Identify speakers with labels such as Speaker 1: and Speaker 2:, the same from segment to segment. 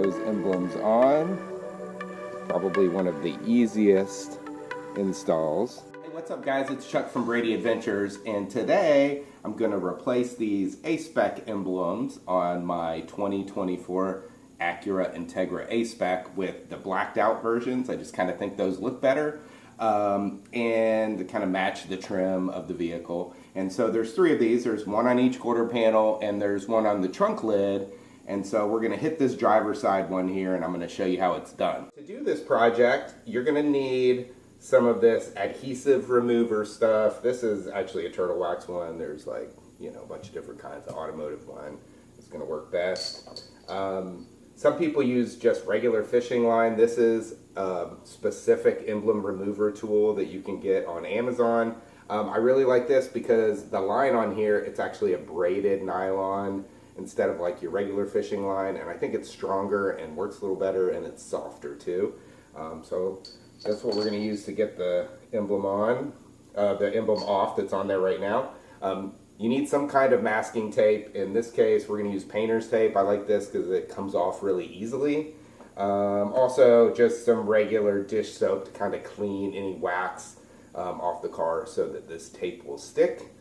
Speaker 1: those emblems on. Probably one of the easiest installs. Hey, what's up guys? It's Chuck from Brady Adventures, and today I'm going to replace these A-Spec emblems on my 2024 Acura Integra A-Spec with the blacked out versions. I just kind of think those look better and kind of match the trim of the vehicle. And so there's three of these. There's one on each quarter panel and there's one on the trunk lid. And so we're going to hit this driver's side one here, and I'm going to show you how it's done. To do this project, you're going to need some of this adhesive remover stuff. This is actually a turtle wax one. There's like, you know, a bunch of different kinds. The automotive one is going to work best. Some people use just regular fishing line. This is a specific emblem remover tool that you can get on Amazon. I really like this because the line on here, it's actually a braided nylon instead of like your regular fishing line, and I think it's stronger and works a little better, and it's softer too. So that's what we're going to use to get the emblem on, the emblem off that's on there right now. You need some kind of masking tape. In this case, we're going to use painter's tape. I like this because it comes off really easily. Also, just some regular dish soap to kind of clean any wax off the car so that this tape will stick.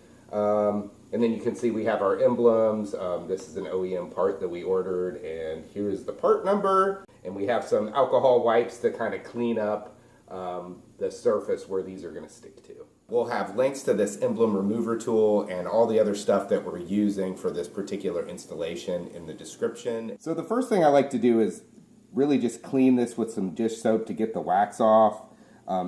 Speaker 1: And then you can see we have our emblems. This is an OEM part that we ordered, and here's the part number. And we have some alcohol wipes to kind of clean up the surface where these are going to stick to. We'll have links to this emblem remover tool and all the other stuff that we're using for this particular installation in the description. So the first thing I like to do is really just clean this with some dish soap to get the wax off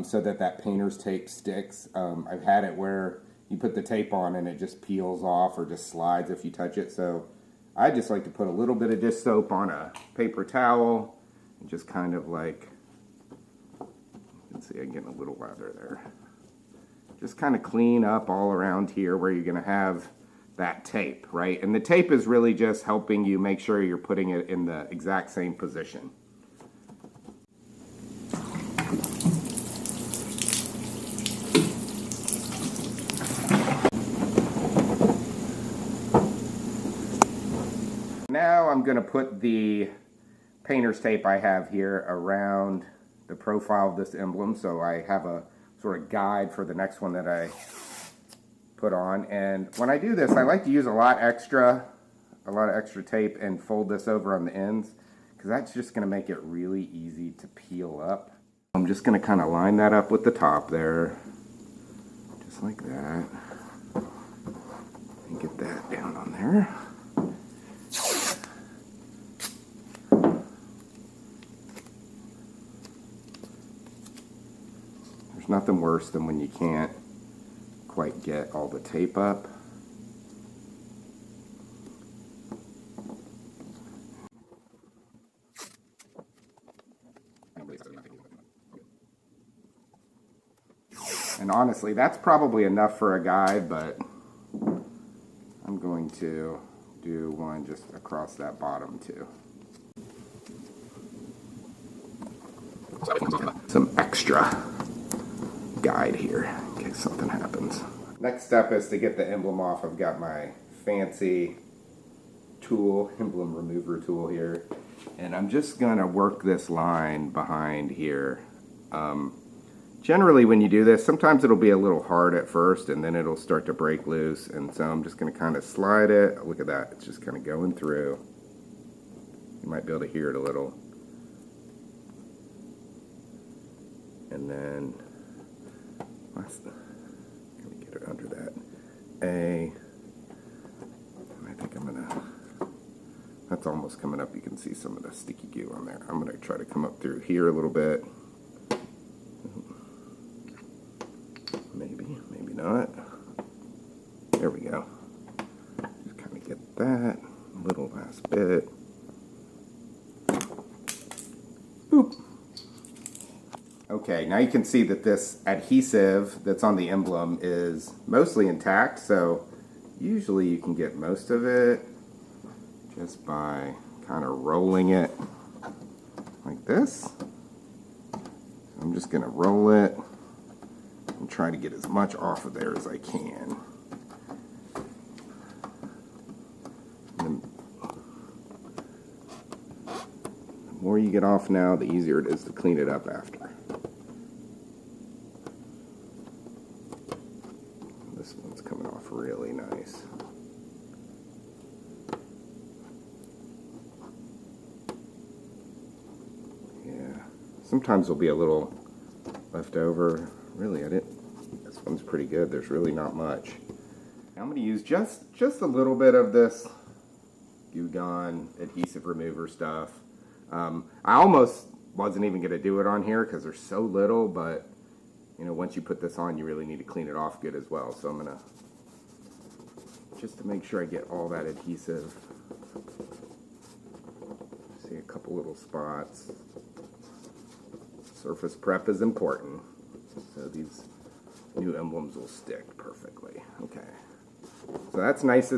Speaker 1: so that that painter's tape sticks. I've had it where you put the tape on and it just peels off or just slides if you touch it. So I just like to put a little bit of dish soap on a paper towel and just kind of like, you can see I'm getting a little lather there. Just kind of clean up all around here where you're going to have that tape, right? And the tape is really just helping you make sure you're putting it in the exact same position. Now I'm going to put the painter's tape I have here around the profile of this emblem, so I have a sort of guide for the next one that I put on. And when I do this, I like to use a lot of extra tape and fold this over on the ends, because that's just going to make it really easy to peel up. I'm just going to kind of line that up with the top there, just like that, and get that down on there. Nothing worse than when you can't quite get all the tape up. And honestly, that's probably enough for a guide, but I'm going to do one just across that bottom too. Some extra guide here in case something happens. Next step is to get the emblem off. I've got my fancy tool, emblem remover tool here, and I'm just gonna work this line behind here. Generally when you do this, sometimes it'll be a little hard at first and then it'll start to break loose, and so I'm just gonna kind of slide it. Look at that, it's just kind of going through. You might be able to hear it a little. And then let me get it under that A. And I think I'm gonna, that's almost coming up. You can see some of the sticky goo on there. I'm gonna try to come up through here a little bit. Maybe, maybe not. There we go. Just kind of get that little last bit. Boop. Okay, now you can see that this adhesive that's on the emblem is mostly intact, so usually you can get most of it just by kind of rolling it like this. I'm just going to roll it and try to get as much off of there as I can. And more you get off now, the easier it is to clean it up after. This one's coming off really nice. Yeah, sometimes there'll be a little left over. Really, this one's pretty good. There's really not much. Now I'm going to use just a little bit of this Goo Gone adhesive remover stuff. I almost wasn't even going to do it on here because there's so little, but you know, once you put this on, you really need to clean it off good as well. So I'm going to, just to make sure I get all that adhesive. See a couple little spots. Surface prep is important, so these new emblems will stick perfectly. Okay. So that's nice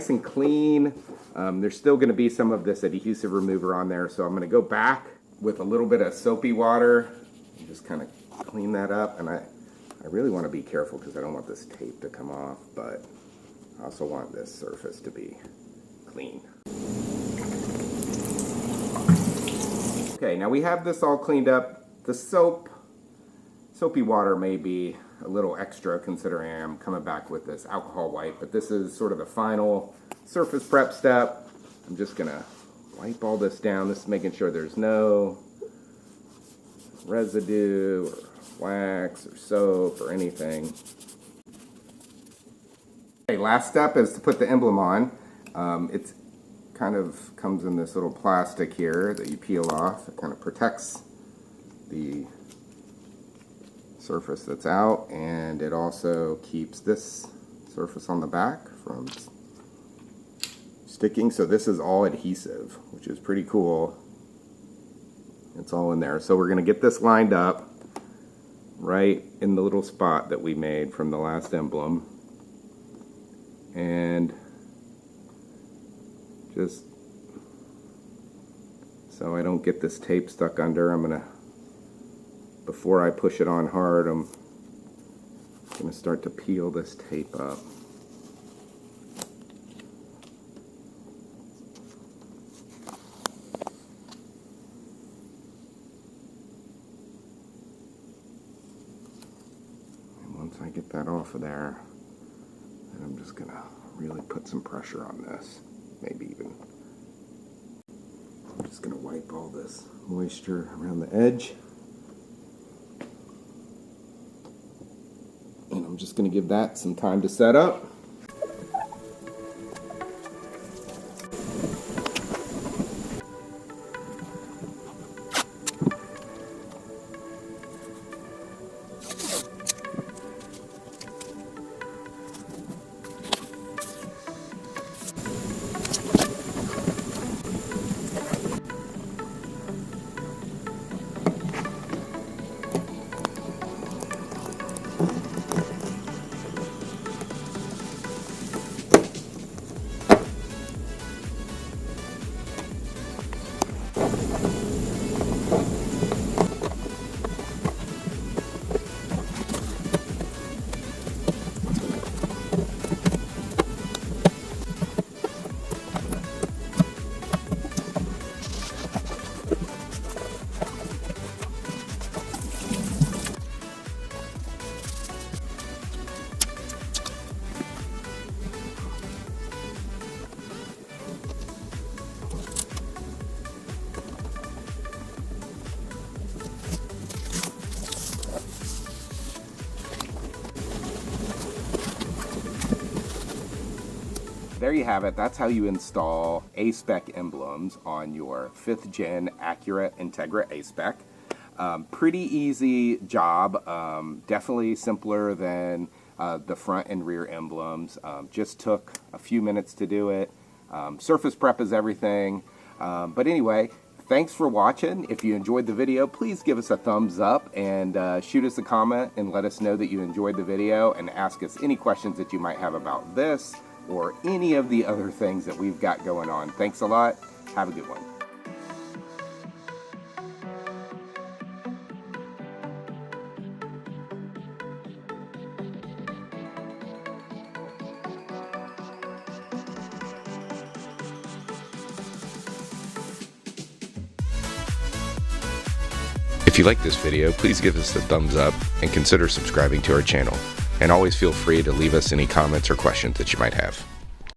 Speaker 1: and clean. There's still going to be some of this adhesive remover on there, so I'm going to go back with a little bit of soapy water and just kind of clean that up. And I really want to be careful because I don't want this tape to come off, but I also want this surface to be clean. Okay, now we have this all cleaned up. The soapy water may be a little extra considering I'm coming back with this alcohol wipe, but this is sort of the final surface prep step. I'm just gonna wipe all this down. This is making sure there's no residue or wax or soap or anything. Okay, last step is to put the emblem on. It's kind of comes in this little plastic here that you peel off. It kind of protects the surface that's out, and it also keeps this surface on the back from sticking. So this is all adhesive, which is pretty cool. It's all in there. So we're going to get this lined up right in the little spot that we made from the last emblem, and just so I don't get this tape stuck under, I'm going to, before I push it on hard, I'm going to start to peel this tape up. And once I get that off of there, then I'm just going to really put some pressure on this. Maybe even, I'm just going to wipe all this moisture around the edge. And I'm just going to give that some time to set up. There you have it. That's how you install A-Spec emblems on your 5th gen Acura Integra A-Spec. Pretty easy job. Definitely simpler than the front and rear emblems. Just took a few minutes to do it. Surface prep is everything. But anyway, thanks for watching. If you enjoyed the video, please give us a thumbs up and shoot us a comment and let us know that you enjoyed the video, and ask us any questions that you might have about this or any of the other things that we've got going on. Thanks a lot. Have a good one.
Speaker 2: If you like this video, please give us a thumbs up and consider subscribing to our channel. And always feel free to leave us any comments or questions that you might have.